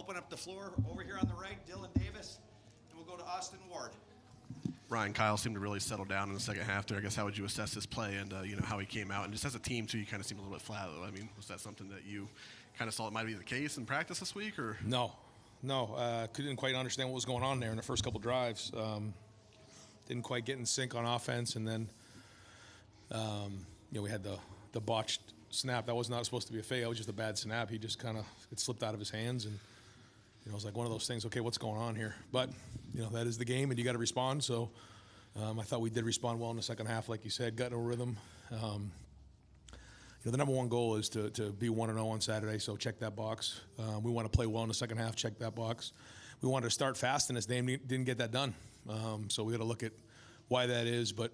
open up the floor over here on the right, Dylan Davis, and we'll go to Austin Ward. Ryan, Kyle seemed to really settle down in the second half there. I guess how would you assess his play and how he came out? And just as a team, too, you kind of seemed a little bit flat. I mean, was that something that you kind of saw it might be the case in practice this week? Or No. Couldn't quite understand what was going on there in the first couple drives. Didn't quite get in sync on offense. And then, we had the botched snap. That was not supposed to be a fake. It was just a bad snap. He just kind of it slipped out of his hands. And it was like one of those things, okay, what's going on here? But, that is the game, and you got to respond. So I thought we did respond well in the second half, like you said, got in a rhythm. The number one goal is to be 1-0 on Saturday, so check that box. We want to play well in the second half, check that box. We wanted to start fast in this game, didn't get that done. So we got to look at why that is. But,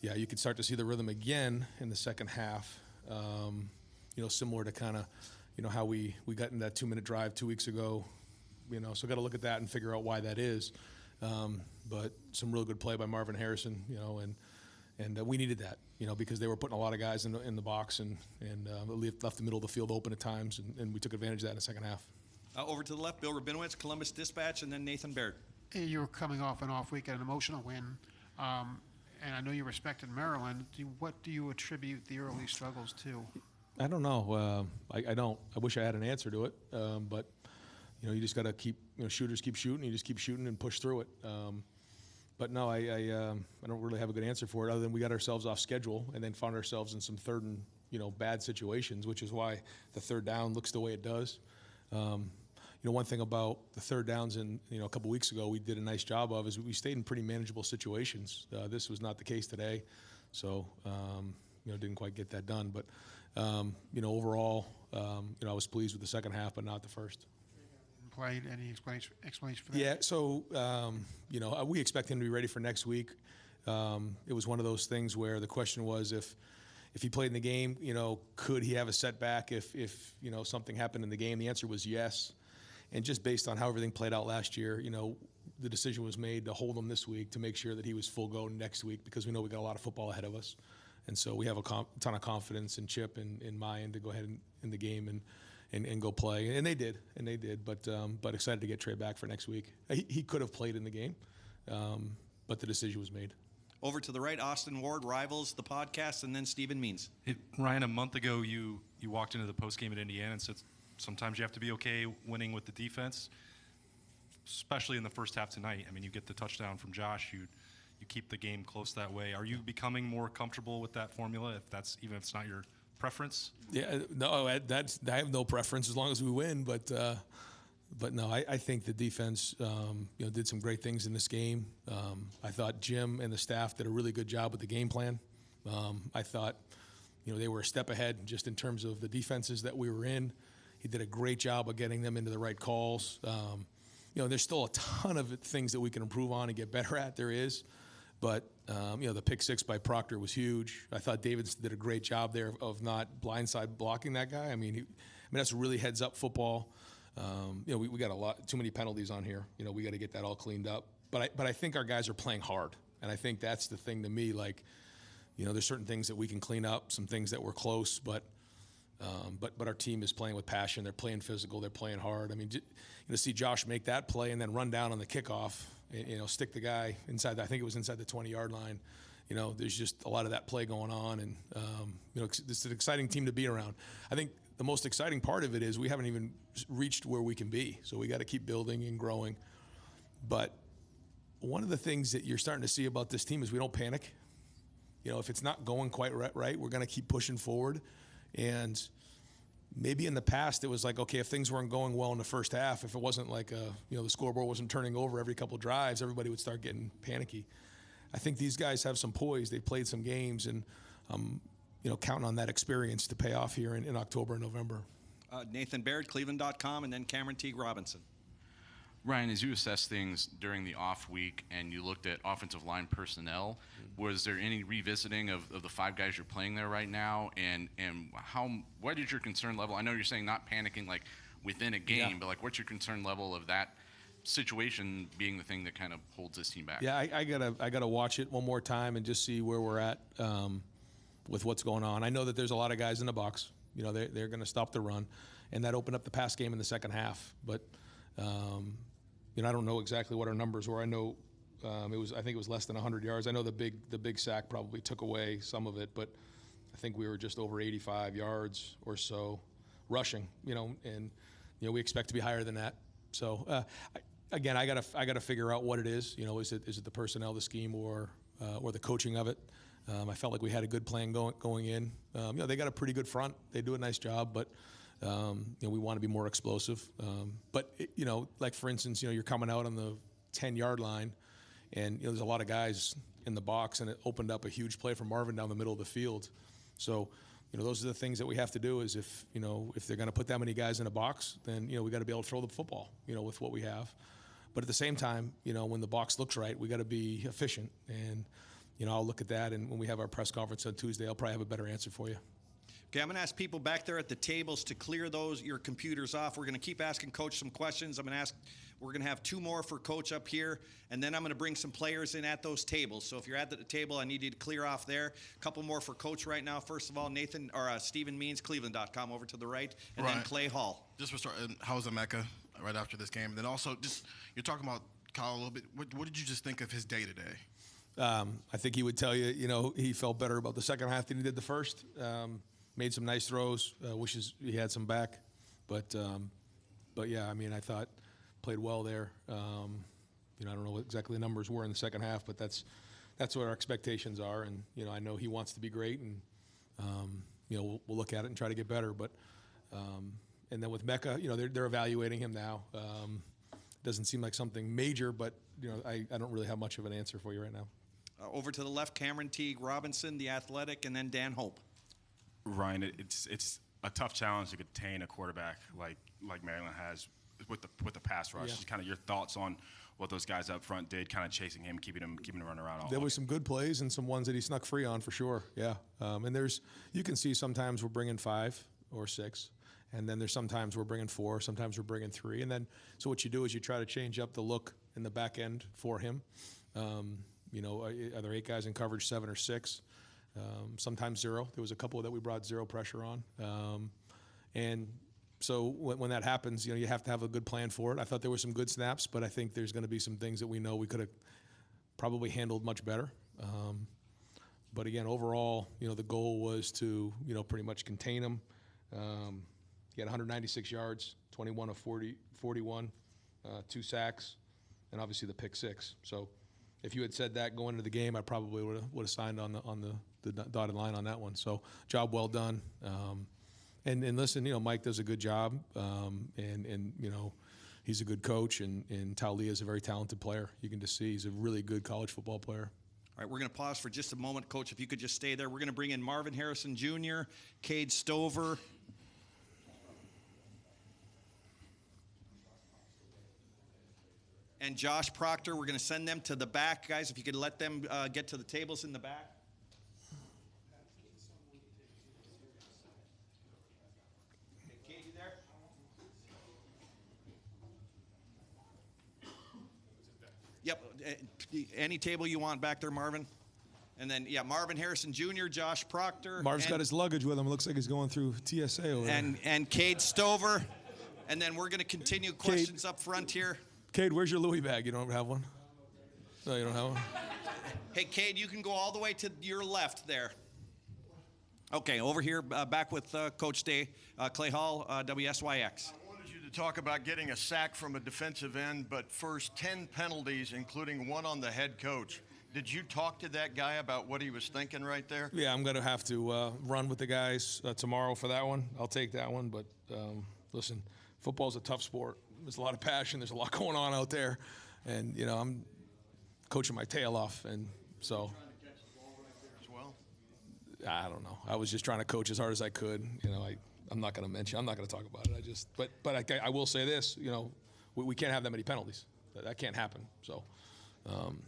yeah, you could start to see the rhythm again in the second half, similar to kind of, how we got in that 2-minute drive 2 weeks ago. So got to look at that and figure out why that is. But some real good play by Marvin Harrison, and we needed that, because they were putting a lot of guys in the box and left the middle of the field open at times, and we took advantage of that in the second half. Over to the left, Bill Rabinowitz, Columbus Dispatch, and then Nathan Baird. You were coming off an off week, an emotional win, and I know you respected Maryland. What do you attribute the early struggles to? I don't know. I don't. I wish I had an answer to it, but you just got to keep, shooters keep shooting. You just keep shooting and push through it. But no, I don't really have a good answer for it, other than we got ourselves off schedule and then found ourselves in some third and bad situations, which is why the third down looks the way it does. One thing about the third downs in a couple weeks ago we did a nice job of is we stayed in pretty manageable situations. This was not the case today, so didn't quite get that done. But overall, I was pleased with the second half, but not the first. Played. Any explanation for that? Yeah, so, we expect him to be ready for next week. It was one of those things where the question was if he played in the game, could he have a setback if something happened in the game? The answer was yes. And just based on how everything played out last year, the decision was made to hold him this week to make sure that he was full go next week, because we know we got a lot of football ahead of us. And so we have a ton of confidence in Chip and in Mayan to go ahead in the game and go play, and they did. But excited to get Trey back for next week. He could have played in the game, but the decision was made. Over to the right, Austin Ward, Rivals, the podcast, and then Stephen Means. Ryan, a month ago you walked into the postgame at Indiana and said sometimes you have to be okay winning with the defense, especially in the first half tonight. I mean, you get the touchdown from Josh, you keep the game close that way. Are you becoming more comfortable with that formula, even if it's not your preference? Yeah, no, I have no preference as long as we win. But no, I think the defense, did some great things in this game. I thought Jim and the staff did a really good job with the game plan. I thought, they were a step ahead just in terms of the defenses that we were in. He did a great job of getting them into the right calls. There's still a ton of things that we can improve on and get better at. There is. But, the pick six by Proctor was huge. I thought Davis did a great job there of not blindside blocking that guy. I mean, that's really heads-up football. We got too many penalties on here. We got to get that all cleaned up. But I think our guys are playing hard. And I think that's the thing to me. Like, there's certain things that we can clean up, some things that were close. But our team is playing with passion. They're playing physical. They're playing hard. I mean, to see Josh make that play and then run down on the kickoff, stick the guy inside. I think it was inside the 20-yard line. There's just a lot of that play going on, and it's an exciting team to be around. I think the most exciting part of it is we haven't even reached where we can be, so we got to keep building and growing. But one of the things that you're starting to see about this team is we don't panic. If it's not going quite right, we're going to keep pushing forward. And maybe in the past it was like, okay, if things weren't going well in the first half, if it wasn't like the scoreboard wasn't turning over every couple of drives, everybody would start getting panicky. I think these guys have some poise. They've played some games, and counting on that experience to pay off here in October and November. Nathan Baird, Cleveland.com, and then Cameron Teague Robinson. Ryan, as you assess things during the off week and you looked at offensive line personnel, was there any revisiting of the five guys you're playing there right now? And what is your concern level? I know you're saying not panicking like within a game, but like what's your concern level of that situation being the thing that kind of holds this team back? Yeah, I gotta watch it one more time and just see where we're at with what's going on. I know that there's a lot of guys in the box. They're going to stop the run, and that opened up the pass game in the second half. But I don't know exactly what our numbers were. I know I think it was less than 100 yards. I know the big sack probably took away some of it, but I think we were just over 85 yards or so rushing. And we expect to be higher than that. So I gotta figure out what it is. Is it the personnel, the scheme, or the coaching of it? I felt like we had a good plan going in. They got a pretty good front. They do a nice job, but we want to be more explosive. Like for instance, you're coming out on the 10-yard line, and there's a lot of guys in the box, and it opened up a huge play for Marvin down the middle of the field. So, those are the things that we have to do. Is if they're going to put that many guys in a box, then we got to be able to throw the football, with what we have. But at the same time, when the box looks right, we got to be efficient. And I'll look at that, and when we have our press conference on Tuesday, I'll probably have a better answer for you. Okay, I'm going to ask people back there at the tables to clear your computers off. We're going to keep asking Coach some questions. We're going to have 2 more for Coach up here, and then I'm going to bring some players in at those tables. So if you're at the table, I need you to clear off there. A couple more for Coach right now. First of all, Stephen Means, Cleveland.com over to the right, and then Clay Hall. Just for starting, how was Emeka right after this game? And then also, you're talking about Kyle a little bit. What did you just think of his day today? I think he would tell you, he felt better about the second half than he did the first. Made some nice throws. Wishes he had some back, but yeah, I thought played well there. I don't know what exactly the numbers were in the second half, but that's what our expectations are. And I know he wants to be great, and we'll look at it and try to get better. But and then with Mecca, they're evaluating him now. Doesn't seem like something major, but I don't really have much of an answer for you right now. Over to the left, Cameron Teague Robinson, the athletic, and then Dan Hope. Ryan, it's a tough challenge to contain a quarterback like Maryland has with the pass rush. Yeah. Just kind of your thoughts on what those guys up front did, kind of chasing him, keeping him running around all. There was some good plays and some ones that he snuck free on for sure. Yeah, and you can see sometimes we're bringing 5 or 6, and then there's sometimes we're bringing 4, sometimes we're bringing 3, and then so what you do is you try to change up the look in the back end for him. Are there 8 guys in coverage, 7 or 6? Sometimes 0. There was a couple that we brought 0 pressure on. And so when that happens, you have to have a good plan for it. I thought there were some good snaps, but I think there's going to be some things that we know we could have probably handled much better. But again, overall, the goal was to, pretty much contain him. He had 196 yards, 21 of 41, 2 sacks, and obviously the pick 6. So if you had said that going into the game, I probably would have signed on the dotted line on that one. So job well done. And listen, Mike does a good job, and he's a good coach, and Talia is a very talented player. You can just see he's a really good college football player. All right, we're going to pause for just a moment. Coach, if you could just stay there. We're going to bring in Marvin Harrison Jr., Cade Stover, and Josh Proctor. We're going to send them to the back. Guys, if you could let them get to the tables in the back. Hey, Cade, you there? Yep. Any table you want back there, Marvin. And then, Marvin Harrison Jr., Josh Proctor. Marv's got his luggage with him. It looks like he's going through TSA over there. And Cade Stover. And then we're going to continue questions up front here. Cade, where's your Louis bag? You don't have one? No, you don't have one? Hey, Cade, you can go all the way to your left there. Okay, over here, back with Coach Day, Clay Hall, WSYX. I wanted you to talk about getting a sack from a defensive end, but first 10 penalties, including one on the head coach. Did you talk to that guy about what he was thinking right there? Yeah, I'm going to have to run with the guys tomorrow for that one. I'll take that one, but listen, football's a tough sport. There's a lot of passion. There's a lot going on out there, and I'm coaching my tail off, and so I don't know. I was just trying to coach as hard as I could. I'm not going to mention. I'm not going to talk about it. But I will say this. We can't have that many penalties. That can't happen. So,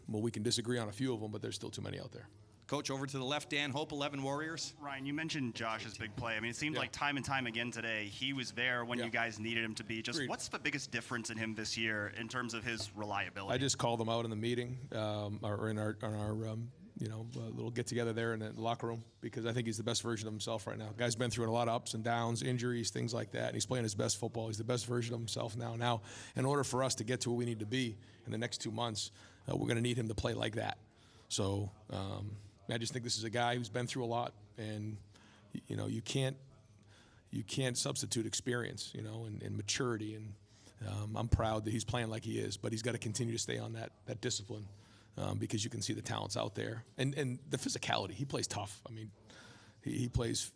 we can disagree on a few of them, but there's still too many out there. Coach, over to the left, Dan Hope, 11 Warriors. Ryan, you mentioned Josh's big play. It seemed like time and time again today, he was there when you guys needed him to be. Just what's the biggest difference in him this year in terms of his reliability? I just called him out in the meeting or in our a little get together there in the locker room because I think he's the best version of himself right now. Guy's been through a lot of ups and downs, injuries, things like that, and he's playing his best football. He's the best version of himself now. Now, in order for us to get to where we need to be in the next 2 months, we're going to need him to play like that. So I just think this is a guy who's been through a lot, and you can't substitute experience, and maturity. And I'm proud that he's playing like he is, but he's got to continue to stay on that discipline. Because you can see the talents out there and the physicality. He plays tough. I mean, he plays,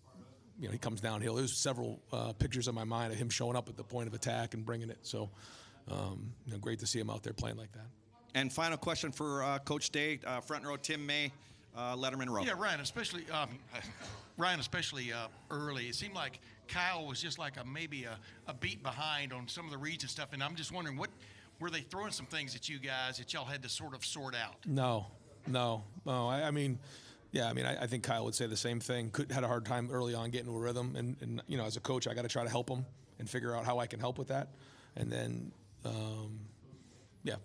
he comes downhill. There's several pictures in my mind of him showing up at the point of attack and bringing it. So, great to see him out there playing like that. And final question for Coach Day, front row, Tim May, Letterman row. Yeah, Ryan, especially early. It seemed like Kyle was just like maybe a beat behind on some of the reads and stuff. And I'm just wondering, were they throwing some things at you guys that y'all had to sort of sort out? No. I think Kyle would say the same thing. Had a hard time early on getting to a rhythm, and as a coach, I got to try to help him and figure out how I can help with that. And then,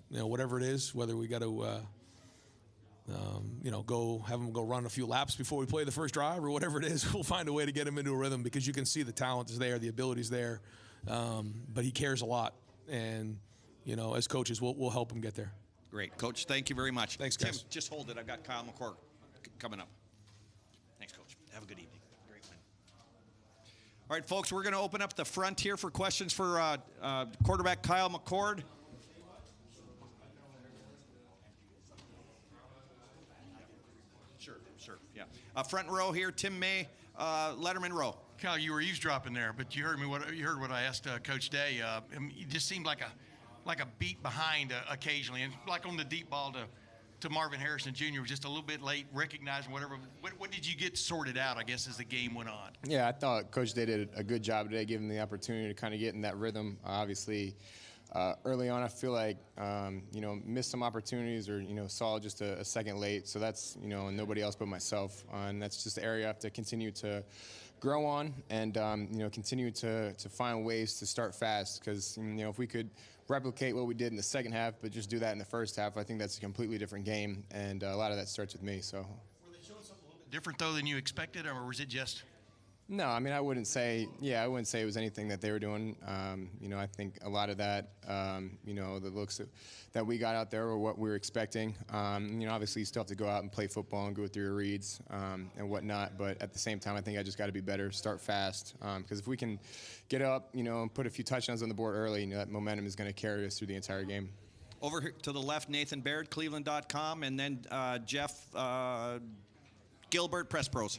whatever it is, whether we got to, have him go run a few laps before we play the first drive or whatever it is, we'll find a way to get him into a rhythm because you can see the talent is there, the ability's there, but he cares a lot. And as coaches, we'll help him get there. Great. Coach, thank you very much. Thanks, guys. Tim, just hold it. I've got Kyle McCord coming up. Thanks, Coach. Have a good evening. Great win. All right, folks, we're going to open up the front here for questions for quarterback Kyle McCord. Sure, yeah. Front row here, Tim May, Letterman row. Kyle, you were eavesdropping there, but you heard what I asked Coach Day. It just seemed like a beat behind occasionally, and like on the deep ball to Marvin Harrison Jr. was just a little bit late, recognizing whatever. What did you get sorted out, I guess, as the game went on? Yeah, I thought Coach Day did a good job today, giving the opportunity to kind of get in that rhythm. Obviously, early on, I feel like, missed some opportunities or, saw just a second late. So that's, and nobody else but myself. And that's just the area I have to continue to grow on and, continue to find ways to start fast. Because, if we could replicate what we did in the second half, but just do that in the first half, I think that's a completely different game. And a lot of that starts with me. So. Were they showing something a little bit different, though, than you expected, or was it just? No, I wouldn't say it was anything that they were doing. I think a lot of that, the looks that we got out there were what we were expecting. Obviously you still have to go out and play football and go through your reads and whatnot. But at the same time, I think I just got to be better, start fast. Because if we can get up, and put a few touchdowns on the board early, that momentum is going to carry us through the entire game. Over here to the left, Nathan Baird, Cleveland.com, and then Jeff Gilbert, Press Pros.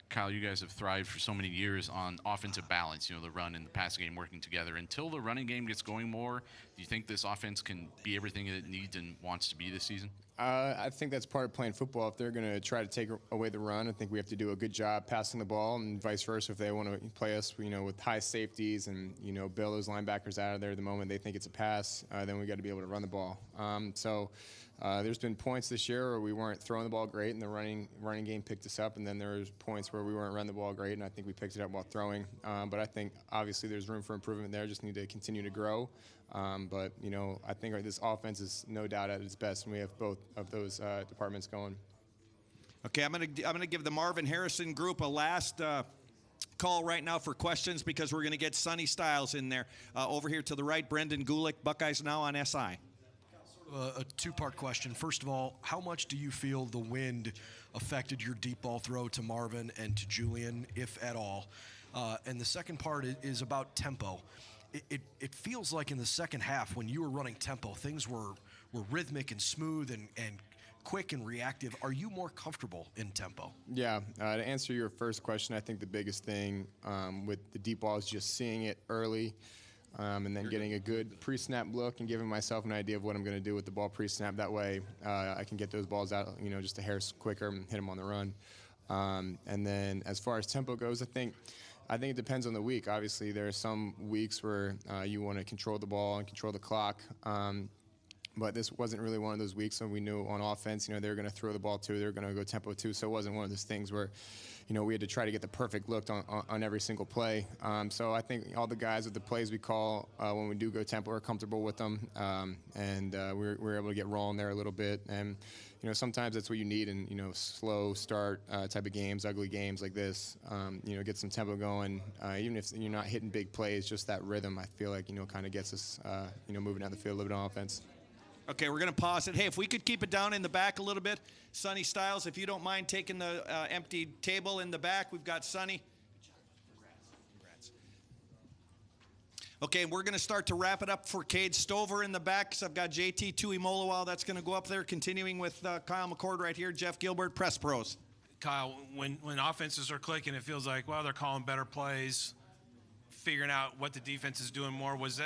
Kyle, you guys have thrived for so many years on offensive balance, the run and the pass game working together. Until the running game gets going more, do you think this offense can be everything it needs and wants to be this season? I think that's part of playing football. If they're going to try to take away the run, I think we have to do a good job passing the ball, and vice versa. If they want to play us, with high safeties and, bail those linebackers out of there the moment they think it's a pass, then we got to be able to run the ball. There's been points this year where we weren't throwing the ball great, and the running game picked us up, and then there's points where we weren't running the ball great, and I think we picked it up while throwing. But I think obviously there's room for improvement there. Just need to continue to grow. I think this offense is no doubt at its best, and we have both of those departments going. Okay, I'm gonna give the Marvin Harrison group a last call right now for questions because we're gonna get Sonny Styles in there. Over here to the right, Brendan Gulick, Buckeyes Now on SI. A two-part question. First of all, how much do you feel the wind affected your deep ball throw to Marvin and to Julian, if at all? And the second part is about tempo. It feels like in the second half when you were running tempo, things were rhythmic and smooth and quick and reactive. Are you more comfortable in tempo? Yeah. To answer your first question, I think the biggest thing with the deep ball is just seeing it early. And then getting a good pre-snap look and giving myself an idea of what I'm going to do with the ball pre-snap. That way I can get those balls out, just a hair quicker and hit them on the run. And then as far as tempo goes, I think it depends on the week. Obviously, there are some weeks where you want to control the ball and control the clock. But this wasn't really one of those weeks, so we knew on offense, they were going to throw the ball too, they were going to go tempo too. So it wasn't one of those things where, we had to try to get the perfect look on every single play. So I think all the guys with the plays we call when we do go tempo are comfortable with them, and we were able to get rolling there a little bit. And sometimes that's what you need in slow start type of games, ugly games like this. Get some tempo going, even if you're not hitting big plays, just that rhythm I feel like kind of gets us moving down the field a little bit on offense. Okay, we're going to pause it. Hey, if we could keep it down in the back a little bit. Sonny Styles, if you don't mind taking the empty table in the back. We've got Sonny. Congrats. Okay, we're going to start to wrap it up for Cade Stover in the back. So I've got JT Tuimoloau that's going to go up there, continuing with Kyle McCord right here. Jeff Gilbert, Press Pros. Kyle, when offenses are clicking, it feels like, well, they're calling better plays, figuring out what the defense is doing more. Was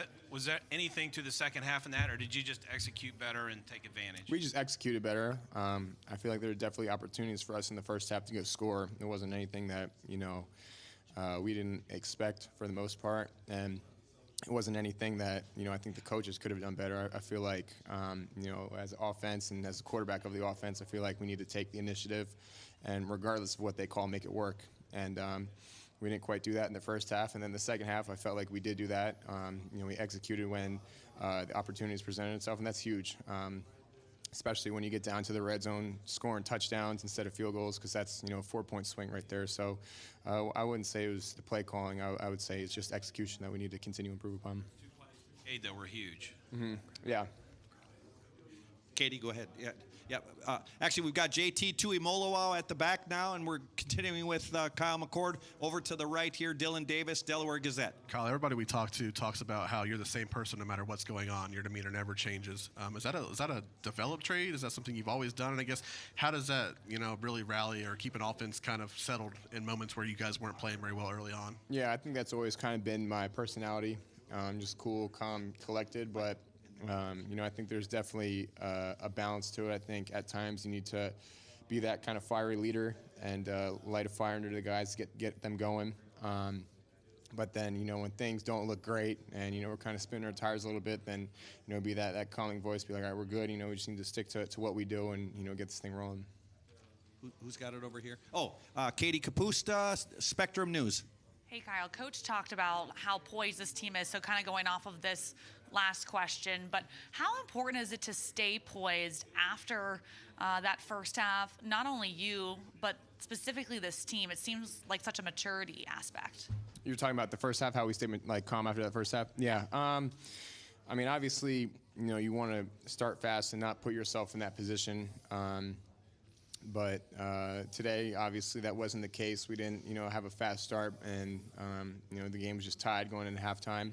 there anything to the second half in that, or did you just execute better and take advantage? We just executed better. I feel like there were definitely opportunities for us in the first half to go score. There wasn't anything that we didn't expect for the most part, and it wasn't anything that I think the coaches could have done better. I feel like as offense and as the quarterback of the offense, I feel like we need to take the initiative, and regardless of what they call, make it work. And we didn't quite do that in the first half, and then the second half, I felt like we did do that. We executed when the opportunities presented itself, and that's huge, especially when you get down to the red zone, scoring touchdowns instead of field goals, because that's a 4-point swing right there. So I wouldn't say it was the play calling. I would say it's just execution that we need to continue to improve upon. 2 plays that were huge. Mm-hmm. Yeah. Katie, go ahead. Yeah. Actually, we've got JT Tuimoloau at the back now, and we're continuing with Kyle McCord. Over to the right here, Dylan Davis, Delaware Gazette. Kyle, everybody we talk to talks about how you're the same person no matter what's going on. Your demeanor never changes. Is that a developed trait? Is that something you've always done? And I guess how does that really rally or keep an offense kind of settled in moments where you guys weren't playing very well early on? Yeah, I think that's always kind of been my personality. Just cool, calm, collected, but I think there's definitely a balance to it. I think at times you need to be that kind of fiery leader and light a fire under the guys, get them going. But then, when things don't look great and, we're kind of spinning our tires a little bit, then, be that calming voice, be like, all right, we're good. We just need to stick to what we do and, get this thing rolling. Who's got it over here? Oh, Katie Kapusta, Spectrum News. Hey, Kyle, Coach talked about how poised this team is, so kind of going off of this last question, but how important is it to stay poised after that first half? Not only you, but specifically this team. It seems like such a maturity aspect. You're talking about the first half, how we stayed calm after that first half? Yeah. Obviously, you want to start fast and not put yourself in that position. But today, obviously, that wasn't the case. We didn't, have a fast start, and the game was just tied going into halftime.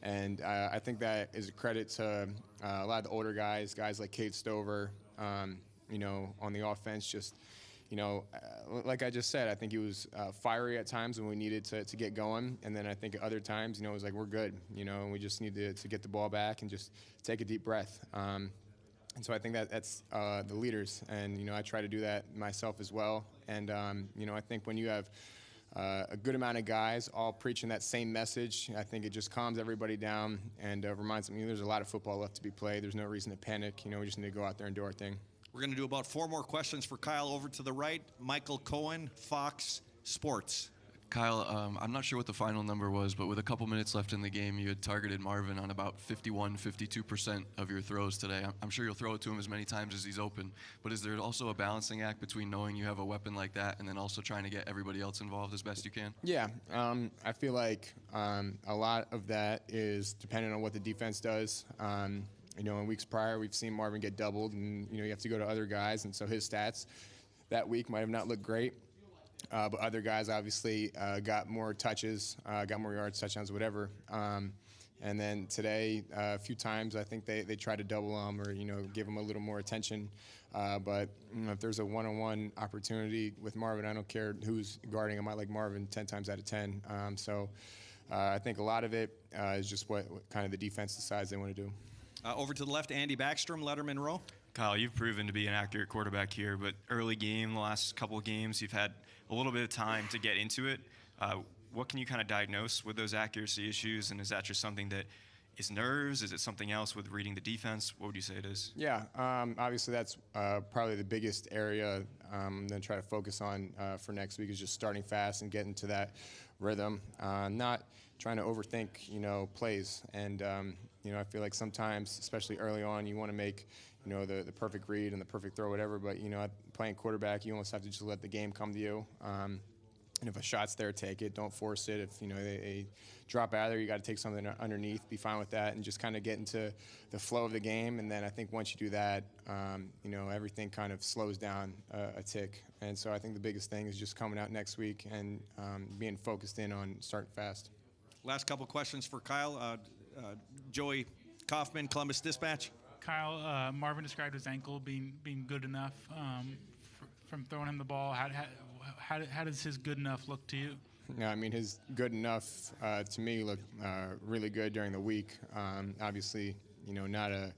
And I think that is a credit to a lot of the older guys like Cade Stover, on the offense. Just, like I just said, I think he was fiery at times when we needed to get going. And then I think at other times, it was like, we're good, and we just need to get the ball back and just take a deep breath. And so I think that's the leaders. And, I try to do that myself as well. And, I think when you have a good amount of guys all preaching that same message, I think it just calms everybody down and reminds them, there's a lot of football left to be played. There's no reason to panic. We just need to go out there and do our thing. We're going to do about 4 more questions for Kyle. Over to the right, Michael Cohen, Fox Sports. Kyle, I'm not sure what the final number was, but with a couple minutes left in the game, you had targeted Marvin on about 52% of your throws today. I'm sure you'll throw it to him as many times as he's open, but is there also a balancing act between knowing you have a weapon like that and then also trying to get everybody else involved as best you can? Yeah, I feel like a lot of that is dependent on what the defense does. In weeks prior, we've seen Marvin get doubled, and, you have to go to other guys, and so his stats that week might have not looked great. But other guys obviously got more touches, got more yards, touchdowns, whatever. And then today, a few times, I think they tried to double him or, give him a little more attention. But if there's a one-on-one opportunity with Marvin, I don't care who's guarding him. I like Marvin 10 times out of 10. So I think a lot of it is just what kind of the defense decides they want to do. Over to the left, Andy Backstrom, Letterman Row. Kyle, you've proven to be an accurate quarterback here, but early game, the last couple of games, you've had a little bit of time to get into it. What can you kind of diagnose with those accuracy issues, and is that just something that is nerves? Is it something else with reading the defense? What would you say it is? Yeah, obviously that's probably the biggest area I'm going to try to focus on for next week is just starting fast and getting to that rhythm, not trying to overthink, plays. And, I feel like sometimes, especially early on, you want to make, the perfect read and the perfect throw, whatever. But, playing quarterback, you almost have to just let the game come to you. And if a shot's there, take it. Don't force it. If they drop out of there, you got to take something underneath. Be fine with that, and just kind of get into the flow of the game. And then I think once you do that, everything kind of slows down a tick. And so I think the biggest thing is just coming out next week and being focused in on starting fast. Last couple questions for Kyle. Joey Kaufman, Columbus Dispatch. Kyle, Marvin described his ankle being good enough from throwing him the ball. How does his good enough look to you? Yeah, I mean, his good enough to me looked really good during the week. Obviously, not a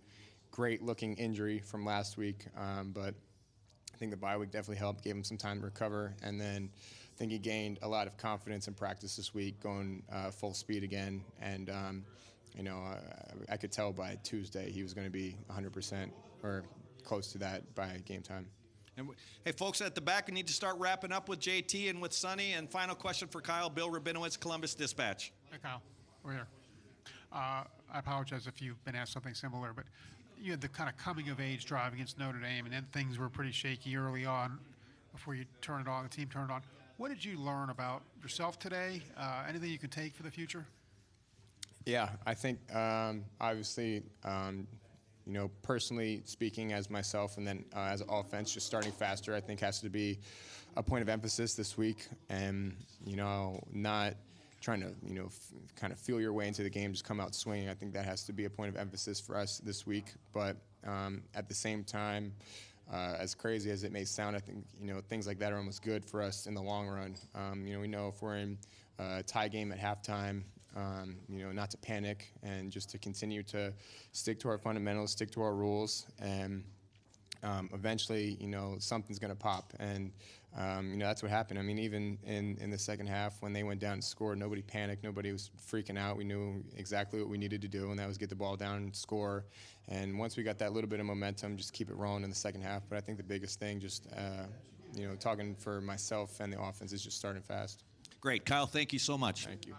great-looking injury from last week, but I think the bye week definitely helped, gave him some time to recover, and then I think he gained a lot of confidence in practice this week, going full speed again, and I could tell by Tuesday he was going to be 100% or close to that by game time. And hey, folks at the back, we need to start wrapping up with JT and with Sonny. And final question for Kyle, Bill Rabinowitz, Columbus Dispatch. Hey, Kyle. We're here. I apologize if you've been asked something similar, but you had the kind of coming-of-age drive against Notre Dame, and then things were pretty shaky early on before you turn it on, the team turned it on. What did you learn about yourself today? Anything you can take for the future? Yeah, I think obviously, personally speaking as myself and then as an offense, just starting faster, I think has to be a point of emphasis this week. And, not trying to, kind of feel your way into the game, just come out swinging. I think that has to be a point of emphasis for us this week. But at the same time, as crazy as it may sound, I think, things like that are almost good for us in the long run. We know if we're in a tie game at halftime, not to panic and just to continue to stick to our fundamentals, stick to our rules, and eventually, something's going to pop. And, that's what happened. I mean, even in the second half when they went down and scored, nobody panicked. Nobody was freaking out. We knew exactly what we needed to do, and that was get the ball down and score. And once we got that little bit of momentum, just keep it rolling in the second half. But I think the biggest thing, just, talking for myself and the offense, is just starting fast. Great. Kyle, thank you so much. Thank you.